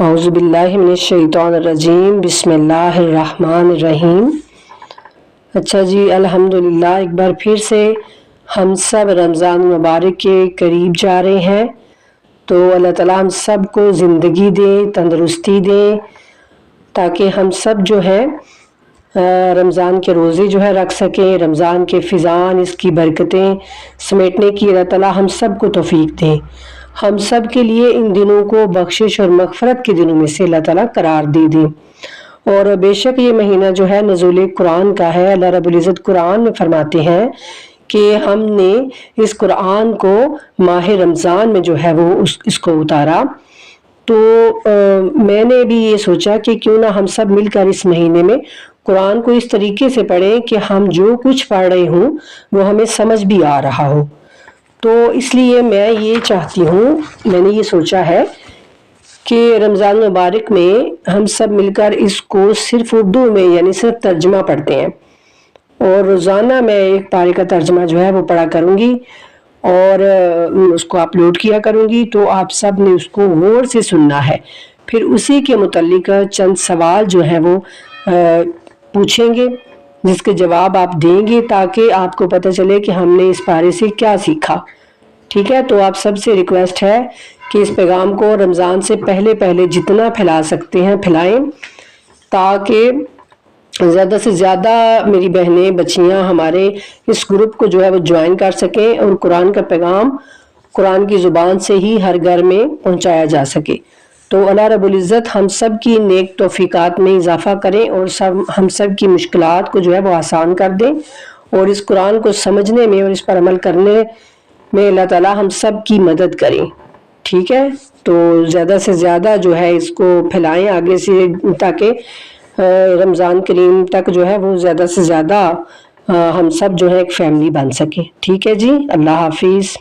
اعوذ باللہ من الشیطان الرجیم بسم اللہ الرحمن الرحیم۔ اچھا جی، الحمدللہ ایک بار پھر سے ہم سب رمضان مبارک کے قریب جا رہے ہیں، تو اللہ تعالیٰ ہم سب کو زندگی دے، تندرستی دے، تاکہ ہم سب جو ہے رمضان کے روزے جو ہے رکھ سکیں، رمضان کے فیضان، اس کی برکتیں سمیٹنے کی اللہ تعالیٰ ہم سب کو توفیق دے۔ ہم سب کے لیے ان دنوں کو بخشش اور مغفرت کے دنوں میں سے اللہ تعالیٰ قرار دے دے۔ اور بے شک یہ مہینہ جو ہے نزول قرآن کا ہے۔ اللہ رب العزت قرآن میں فرماتے ہیں کہ ہم نے اس قرآن کو ماہ رمضان میں جو ہے وہ اس کو اتارا، تو میں نے بھی یہ سوچا کہ کیوں نہ ہم سب مل کر اس مہینے میں قرآن کو اس طریقے سے پڑھیں کہ ہم جو کچھ پڑھ رہے ہوں وہ ہمیں سمجھ بھی آ رہا ہو۔ تو اس لیے میں یہ چاہتی ہوں، میں نے یہ سوچا ہے کہ رمضان مبارک میں ہم سب مل کر اس کو صرف اردو میں یعنی صرف ترجمہ پڑھتے ہیں، اور روزانہ میں ایک پارے کا ترجمہ جو ہے وہ پڑھا کروں گی اور اس کو اپلوڈ کیا کروں گی، تو آپ سب نے اس کو غور سے سننا ہے، پھر اسی کے متعلق چند سوال جو ہے وہ پوچھیں گے، جس کے جواب آپ دیں گے تاکہ آپ کو پتہ چلے کہ ہم نے اس پارے سے کیا سیکھا۔ ٹھیک ہے، تو آپ سب سے ریکویسٹ ہے کہ اس پیغام کو رمضان سے پہلے جتنا پھیلا سکتے ہیں پھیلائیں، تاکہ زیادہ سے زیادہ میری بہنیں بچیاں ہمارے اس گروپ کو جو ہے وہ جوائن کر سکیں اور قرآن کا پیغام قرآن کی زبان سے ہی ہر گھر میں پہنچایا جا سکے۔ تو اللہ رب العزت ہم سب کی نیک توفیقات میں اضافہ کریں اور ہم سب کی مشکلات کو جو ہے وہ آسان کر دیں، اور اس قرآن کو سمجھنے میں اور اس پر عمل کرنے میں اللہ تعالیٰ ہم سب کی مدد کریں۔ ٹھیک ہے، تو زیادہ سے زیادہ جو ہے اس کو پھیلائیں آگے سے، تاکہ رمضان کریم تک جو ہے وہ زیادہ سے زیادہ ہم سب جو ہے ایک فیملی بن سکیں۔ ٹھیک ہے جی، اللہ حافظ۔